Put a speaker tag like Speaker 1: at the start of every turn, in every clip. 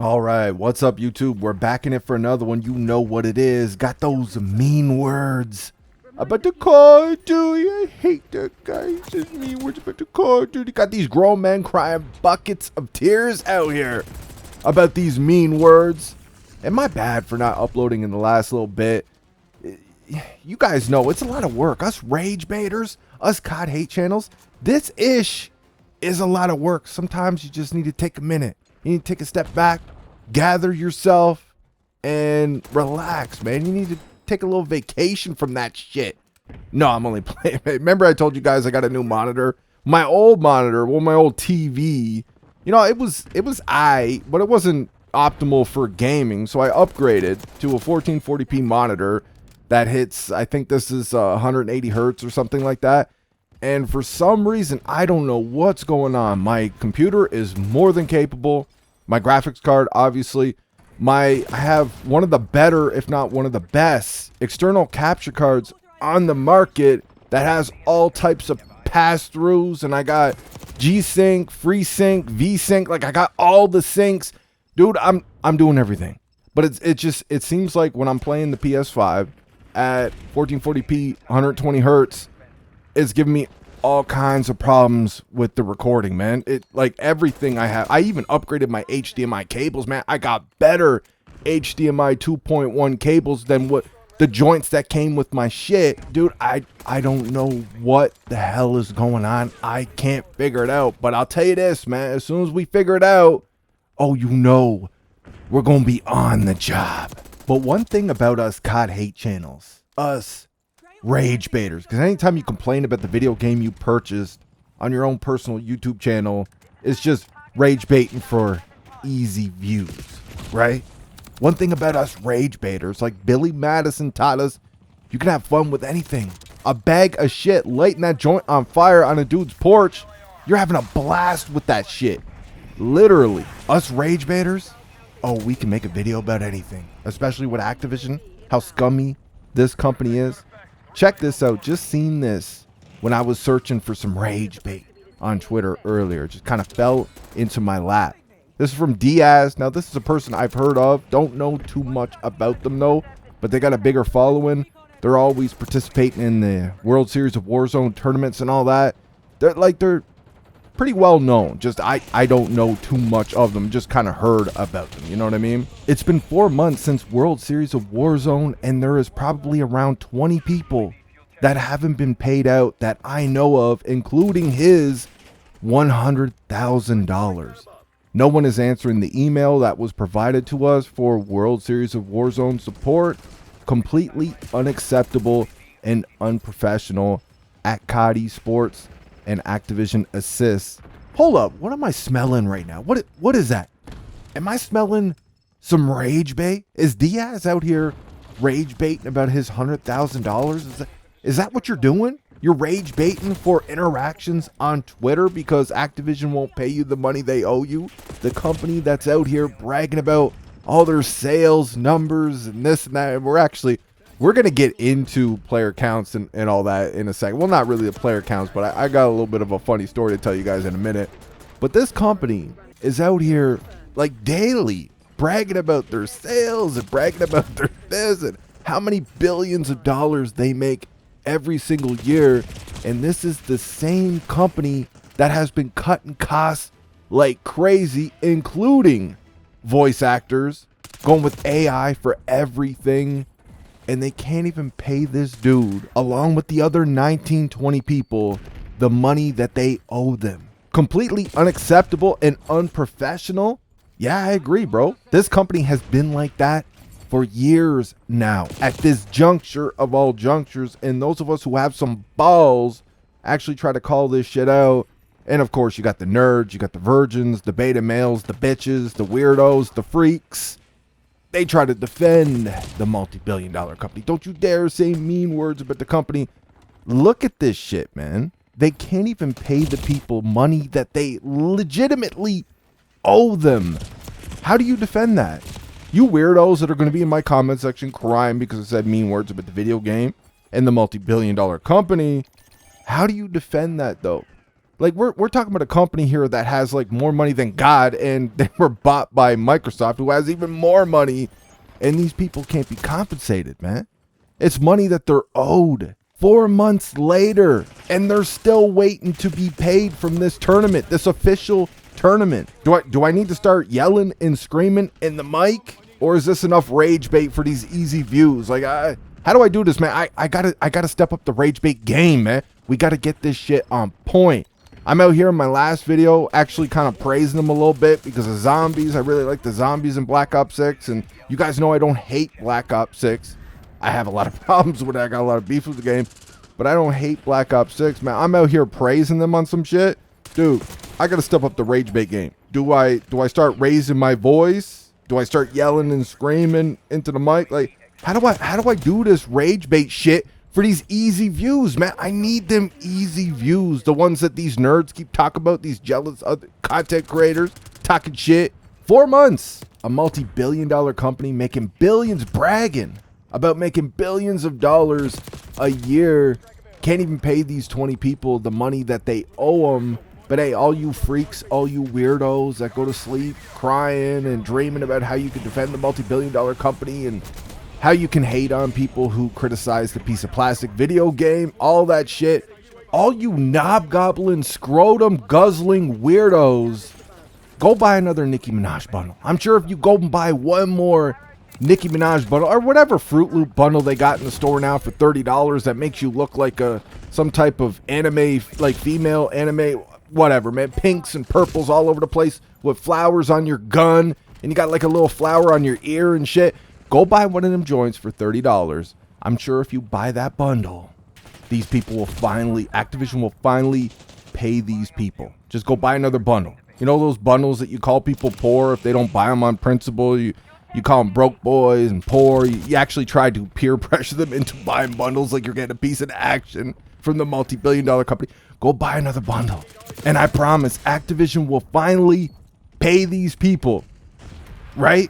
Speaker 1: All right, what's up, YouTube? We're back in it for another one. You know what it is. Got those mean words about the Call of Duty. I hate that guy. He says mean words about the Call of Duty. Got these grown men crying buckets of tears out here about these mean words. And my bad for not uploading in the last little bit. You guys know it's a lot of work. Us rage baiters, us COD hate channels, this ish is a lot of work. Sometimes you just need to take a minute. You need to take a step back, gather yourself, and relax, man. You need to take a little vacation from that shit. No, I'm only playing. Remember I told you guys I got a new monitor? My old monitor, well, my old TV, you know, it was but it wasn't optimal for gaming, so I upgraded to a 1440p monitor that hits, I think this is 180 hertz or something like that. And for some reason, I don't know what's going on. My computer is more than capable. My graphics card, obviously. I have one of the better, if not one of the best, external capture cards on the market that has all types of pass-throughs. And I got G-Sync, FreeSync, V-Sync. Like, I got all the syncs. Dude, I'm doing everything. But it seems like when I'm playing the PS5 at 1440p, 120 hertz, it's giving me all kinds of problems with the recording, man. It, like, everything I have. I even upgraded my HDMI cables, man. I got better HDMI 2.1 cables than what the joints that came with my shit. Dude, I don't know what the hell is going on. I can't figure it out. But I'll tell you this, man. As soon as we figure it out, oh, you know, we're going to be on the job. But one thing about us COD hate channels, us rage baiters, because anytime you complain about the video game you purchased on your own personal YouTube channel, it's just rage baiting for easy views, right? One thing about us rage baiters, like Billy Madison taught us, you can have fun with anything. A bag of shit, lighting that joint on fire on a dude's porch, you're having a blast with that shit. Literally, us rage baiters, oh, we can make a video about anything, especially with Activision, how scummy this company is. Check this out. Just seen this when I was searching for some rage bait on Twitter earlier. Just kind of fell into my lap. This is from Diaz. Now, this is a person I've heard of. Don't know too much about them, though. But they got a bigger following. They're always participating in the World Series of Warzone tournaments and all that. They're pretty well known. Just I don't know too much of them. Just kind of heard about them. You know what I mean? It's been 4 months since World Series of Warzone, and there is probably around 20 people that haven't been paid out that I know of, including his $100,000. No one is answering the email that was provided to us for World Series of Warzone support. Completely unacceptable and unprofessional at COD Esports and Activision assists. Hold up, what am I smelling right now? What is that? Am I smelling some rage bait? Is Diaz out here rage baiting about his $100,000? Is that what you're doing? You're rage baiting for interactions on Twitter because Activision won't pay you the money they owe you? The company that's out here bragging about all their sales numbers and this and that. And we're going to get into player counts and all that in a second. Well, not really the player counts, but I got a little bit of a funny story to tell you guys in a minute. But this company is out here like daily bragging about their sales and bragging about their this and how many billions of dollars they make every single year. And this is the same company that has been cutting costs like crazy, including voice actors, going with AI for everything. And they can't even pay this dude, along with the other 19, 20 people, the money that they owe them. Completely unacceptable and unprofessional. Yeah, I agree, bro. This company has been like that for years now. At this juncture of all junctures, and those of us who have some balls actually try to call this shit out. And of course, you got the nerds, you got the virgins, the beta males, the bitches, the weirdos, the freaks. They try to defend the multi-billion-dollar company. Don't you dare say mean words about the company. Look at this shit, man. They can't even pay the people money that they legitimately owe them. How do you defend that? You weirdos that are going to be in my comment section crying because I said mean words about the video game and the multi-billion-dollar company. How do you defend that, though? Like we're talking about a company here that has like more money than God, and they were bought by Microsoft, who has even more money, and these people can't be compensated, man. It's money that they're owed 4 months later, and they're still waiting to be paid from this tournament, this official tournament. Do I need to start yelling and screaming in the mic, or is this enough rage bait for these easy views? Like, how do I do this, man? I gotta step up the rage bait game, man. We gotta get this shit on point. I'm out here in my last video actually kind of praising them a little bit because of zombies. I really like the zombies in Black Ops 6, and you guys know I don't hate Black Ops 6. I have a lot of problems with it. I got a lot of beef with the game, but I don't hate Black Ops 6, man. I'm out here praising them on some shit. Dude, I gotta step up the rage bait game. Do I start raising my voice? Do I start yelling and screaming into the mic? Like, how do I do this rage bait shit for these easy views, man? I need them easy views. The ones that these nerds keep talking about, these jealous other content creators talking shit. 4 months. A multi-billion-dollar company making billions, bragging about making billions of dollars a year. Can't even pay these 20 people the money that they owe them. But hey, all you freaks, all you weirdos that go to sleep crying and dreaming about how you can defend the multi-billion-dollar company and how you can hate on people who criticize the piece of plastic video game, all that shit. All you knob-gobbling, scrotum-guzzling weirdos, go buy another Nicki Minaj bundle. I'm sure if you go and buy one more Nicki Minaj bundle, or whatever Fruit Loop bundle they got in the store now for $30 that makes you look like some type of anime, like female anime, whatever, man. Pinks and purples all over the place with flowers on your gun, and you got like a little flower on your ear and shit. Go buy one of them joints for $30. I'm sure if you buy that bundle, these people will Activision will finally pay these people. Just go buy another bundle. You know those bundles that you call people poor if they don't buy them on principle? You call them broke boys and poor. You actually try to peer pressure them into buying bundles like you're getting a piece of action from the multi-billion-dollar company. Go buy another bundle. And I promise Activision will finally pay these people. Right?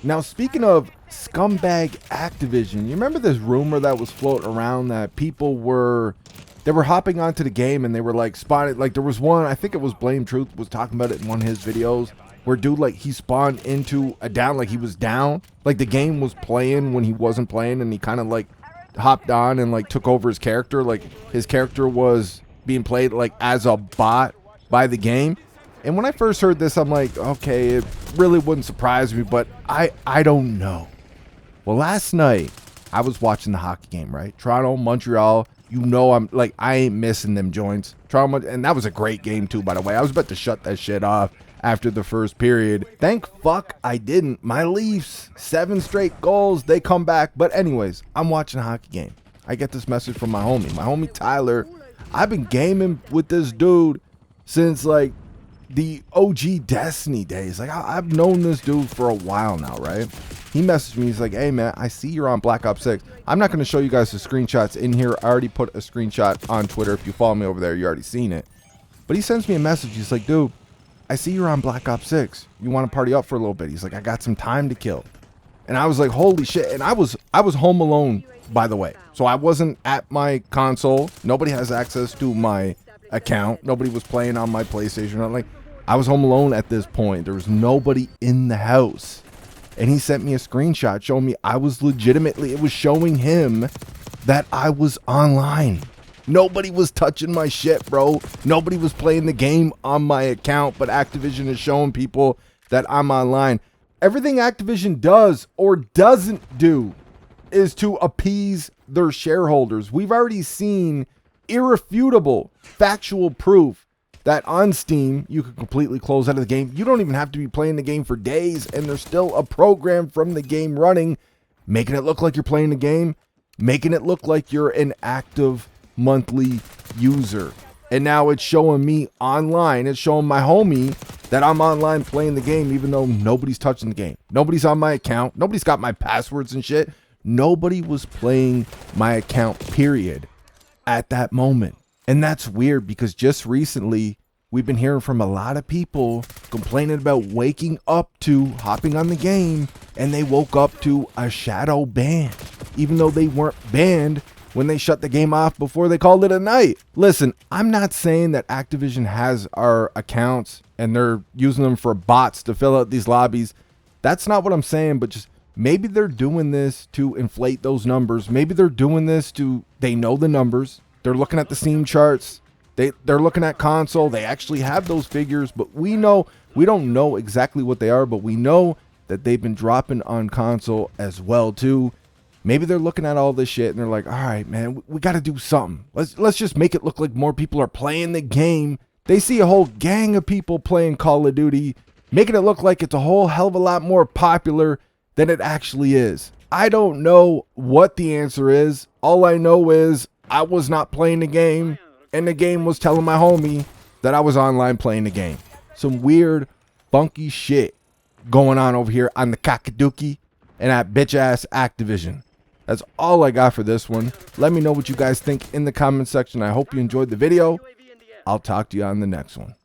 Speaker 1: Now, speaking of scumbag Activision, you remember this rumor that was floating around that people were hopping onto the game and they were like spawning, like there was one, I think it was Blame Truth was talking about it in one of his videos, where dude, like he spawned into a down, like he was down, like the game was playing when he wasn't playing, and he kind of like hopped on and like took over his character, like his character was being played like as a bot by the game. And when I first heard this, I'm like, okay, it really wouldn't surprise me, but I don't know. Well, last night, I was watching the hockey game, right? Toronto, Montreal, you know I ain't missing them joints. Toronto, and that was a great game too, by the way. I was about to shut that shit off after the first period. Thank fuck I didn't. My Leafs, 7 straight goals, they come back. But anyways, I'm watching a hockey game. I get this message from my homie Tyler. I've been gaming with this dude since like the OG Destiny days. Like I've known this dude for a while now, right? He messaged me. He's like, hey man, I see you're on Black Ops 6. I'm not going to show you guys the screenshots in here. I already put a screenshot on Twitter. If you follow me over there, you already seen it. But he sends me a message. He's like, dude, I see you're on Black Ops 6. You want to party up for a little bit? He's like, I got some time to kill. And I was like, holy shit. And I was home alone, by the way. So I wasn't at my console. Nobody has access to my account. Nobody was playing on my PlayStation. I'm like, I was home alone at this point. There was nobody in the house. And he sent me a screenshot showing me I was legitimately, it was showing him that I was online. Nobody was touching my shit, bro. Nobody was playing the game on my account, but Activision is showing people that I'm online. Everything Activision does or doesn't do is to appease their shareholders. We've already seen irrefutable factual proof that on Steam, you can completely close out of the game. You don't even have to be playing the game for days, and there's still a program from the game running, making it look like you're playing the game, making it look like you're an active monthly user. And now it's showing me online, it's showing my homie that I'm online playing the game, even though nobody's touching the game. Nobody's on my account. Nobody's got my passwords and shit. Nobody was playing my account, period, at that moment. And that's weird because just recently, we've been hearing from a lot of people complaining about waking up to hopping on the game, and they woke up to a shadow ban. Even though they weren't banned, when they shut the game off before they called it a night. Listen, I'm not saying that Activision has our accounts and they're using them for bots to fill out these lobbies. That's not what I'm saying, but just maybe they're doing this to inflate those numbers. Maybe they're doing this they know the numbers. They're looking at the Steam charts. They're looking at console. They actually have those figures, but we don't know exactly what they are, but we know that they've been dropping on console as well too. Maybe they're looking at all this shit and they're like, all right, man, we got to do something. Let's just make it look like more people are playing the game. They see a whole gang of people playing Call of Duty, making it look like it's a whole hell of a lot more popular than it actually is. I don't know what the answer is. All I know is I was not playing the game, and the game was telling my homie that I was online playing the game. Some weird, funky shit going on over here on the Kakaduki and that bitch-ass Activision. That's all I got for this one. Let me know what you guys think in the comment section. I hope you enjoyed the video. I'll talk to you on the next one.